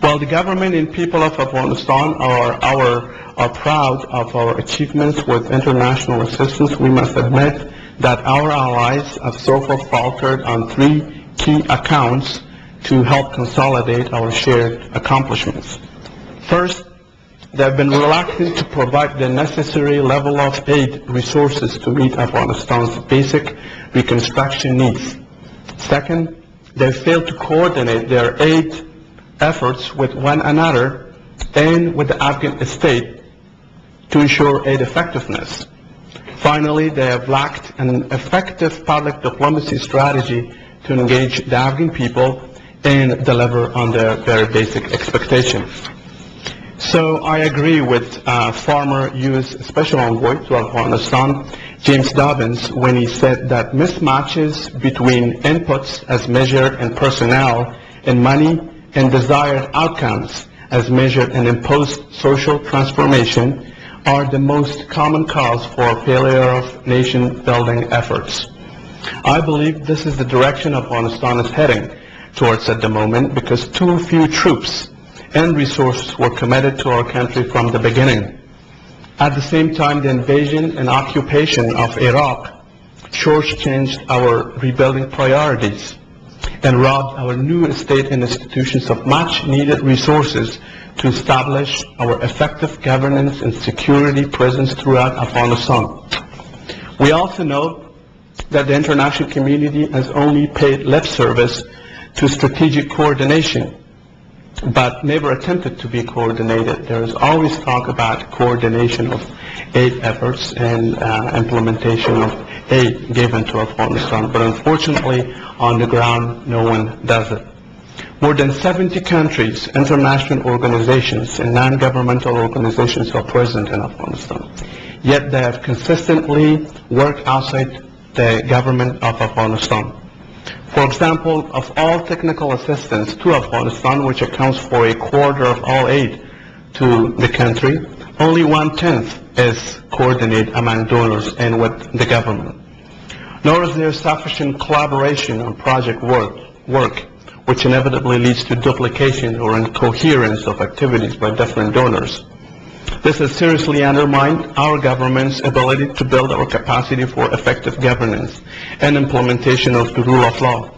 While the government and people of Afghanistan are proud of our achievements with international assistance, we must admit that our allies have so far faltered on three key accounts to help consolidate our shared accomplishments. First, they have been reluctant to provide the necessary level of aid resources to meet Afghanistan's basic reconstruction needs. Second, they failed to coordinate their aid efforts with one another and with the Afghan state to ensure aid effectiveness. Finally, they have lacked an effective public diplomacy strategy to engage the Afghan people and deliver on their very basic expectations. So I agree with former U.S. Special Envoy to Afghanistan, James Dobbins, when he said that mismatches between inputs as measured in personnel and money and desired outcomes as measured in imposed social transformation are the most common cause for failure of nation-building efforts. I believe this is the direction Afghanistan is heading towards at the moment because too few troops and resources were committed to our country from the beginning. At the same time, the invasion and occupation of Iraq shortchanged our rebuilding priorities and robbed our new state and institutions of much needed resources to establish our effective governance and security presence throughout Afghanistan. We also know that the international community has only paid lip service to strategic coordination, but never attempted to be coordinated. There is always talk about coordination of aid efforts and implementation of aid given to Afghanistan, but unfortunately on the ground no one does it. More than 70 countries, international organizations, and non-governmental organizations are present in Afghanistan, yet they have consistently worked outside the government of Afghanistan. For example, of all technical assistance to Afghanistan, which accounts for a quarter of all aid to the country, only 1/10 is coordinated among donors and with the government. Nor is there sufficient collaboration on project work, which inevitably leads to duplication or incoherence of activities by different donors. This has seriously undermined our government's ability to build our capacity for effective governance and implementation of the rule of law.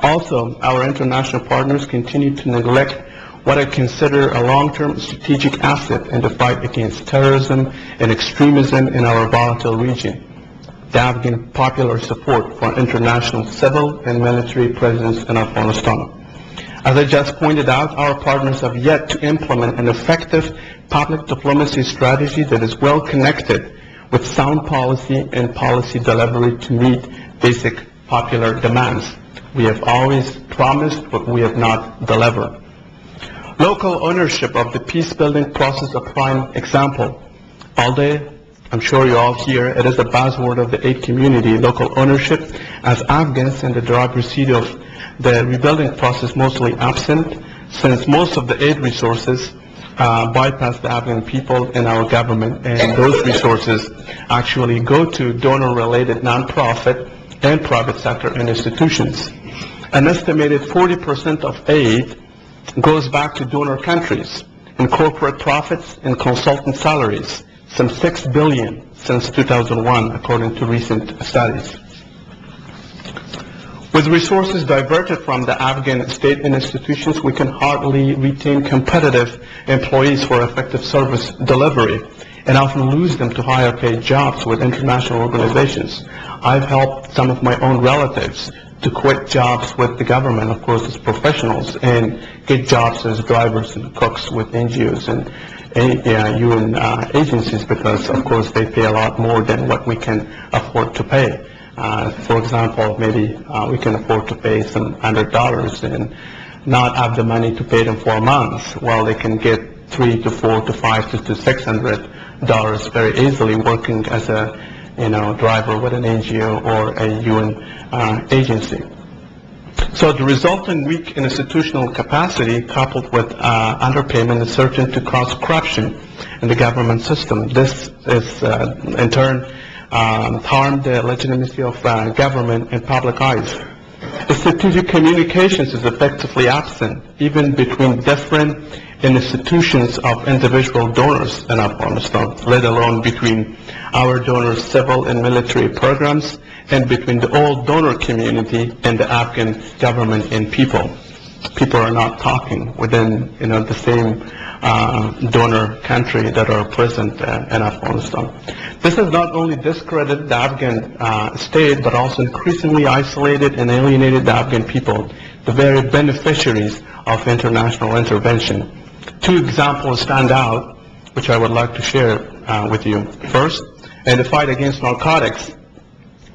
Also, our international partners continue to neglect what I consider a long-term strategic asset in the fight against terrorism and extremism in our volatile region: the Afghan popular support for international civil and military presence in Afghanistan. As I just pointed out, our partners have yet to implement an effective public diplomacy strategy that is well connected with sound policy and policy delivery to meet basic popular demands. We have always promised, but we have not delivered. Local ownership of the peace-building process is a prime example. Although I'm sure you all hear it is a buzzword of the aid community, local ownership, as Afghans in the democracy of the rebuilding process mostly absent, since most of the aid resources bypass the Afghan people and our government, and those resources actually go to donor-related nonprofit and private sector institutions. An estimated 40% of aid goes back to donor countries in corporate profits and consultant salaries, some $6 billion since 2001, according to recent studies. With resources diverted from the Afghan state and institutions, we can hardly retain competitive employees for effective service delivery and often lose them to higher paid jobs with international organizations. I've helped some of my own relatives to quit jobs with the government, of course, as professionals, and get jobs as drivers and cooks with NGOs and UN agencies, because, of course, they pay a lot more than what we can afford to pay. For example, maybe we can afford to pay some $100 and not have the money to pay them for months, while they can get $300 to $400 to $500 to $600 very easily working as a driver with an NGO or a UN agency. So the resulting weak institutional capacity coupled with underpayment is certain to cause corruption in the government system. This is in turn harm the legitimacy of government in public eyes. Strategic communications is effectively absent, even between different institutions of individual donors in Afghanistan, let alone between our donors' civil and military programs, and between the whole donor community and the Afghan government and people. People are not talking within, the same donor country that are present in Afghanistan. This has not only discredited the Afghan state, but also increasingly isolated and alienated the Afghan people, the very beneficiaries of international intervention. Two examples stand out, which I would like to share with you. First, in the fight against narcotics,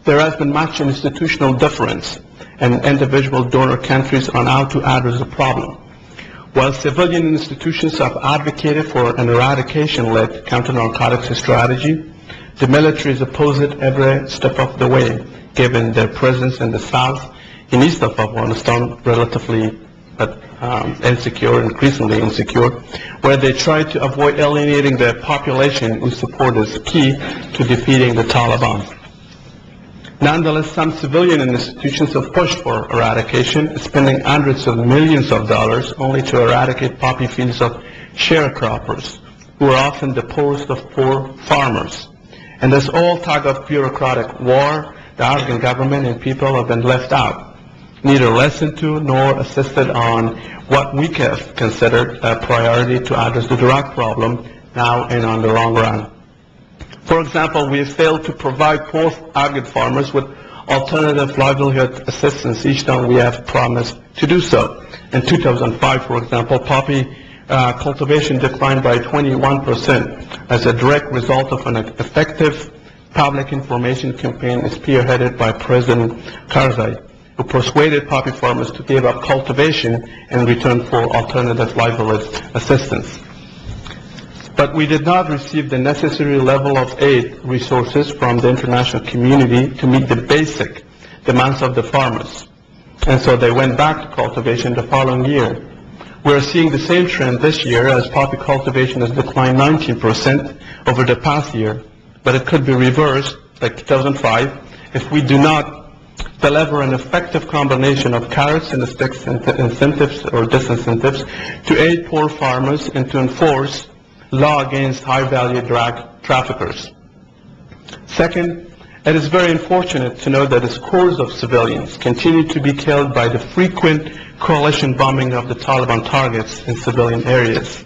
there has been much institutional difference in individual donor countries on how to address the problem. While civilian institutions have advocated for an eradication-led counter-narcotics strategy, the military is opposed every step of the way, given their presence in the south and east of Afghanistan, relatively insecure, increasingly insecure, where they try to avoid alienating the population whose support is key to defeating the Taliban. Nonetheless, some civilian institutions have pushed for eradication, spending hundreds of millions of dollars only to eradicate poppy fields of sharecroppers, who are often the poorest of poor farmers. And this all tug of bureaucratic war, the Afghan government and people have been left out, neither listened to nor assisted on what we have considered a priority to address the drug problem now and on the long run. For example, we have failed to provide poor Afghan farmers with alternative livelihood assistance each time we have promised to do so. In 2005, for example, poppy cultivation declined by 21% as a direct result of an effective public information campaign spearheaded by President Karzai, who persuaded poppy farmers to give up cultivation in return for alternative livelihood assistance. But we did not receive the necessary level of aid resources from the international community to meet the basic demands of the farmers. And so they went back to cultivation the following year. We are seeing the same trend this year as poppy cultivation has declined 19% over the past year. But it could be reversed, like 2005, if we do not deliver an effective combination of carrots and sticks incentives or disincentives to aid poor farmers and to enforce law against high-value drug traffickers. Second, it is very unfortunate to know that scores of civilians continue to be killed by the frequent coalition bombing of the Taliban targets in civilian areas.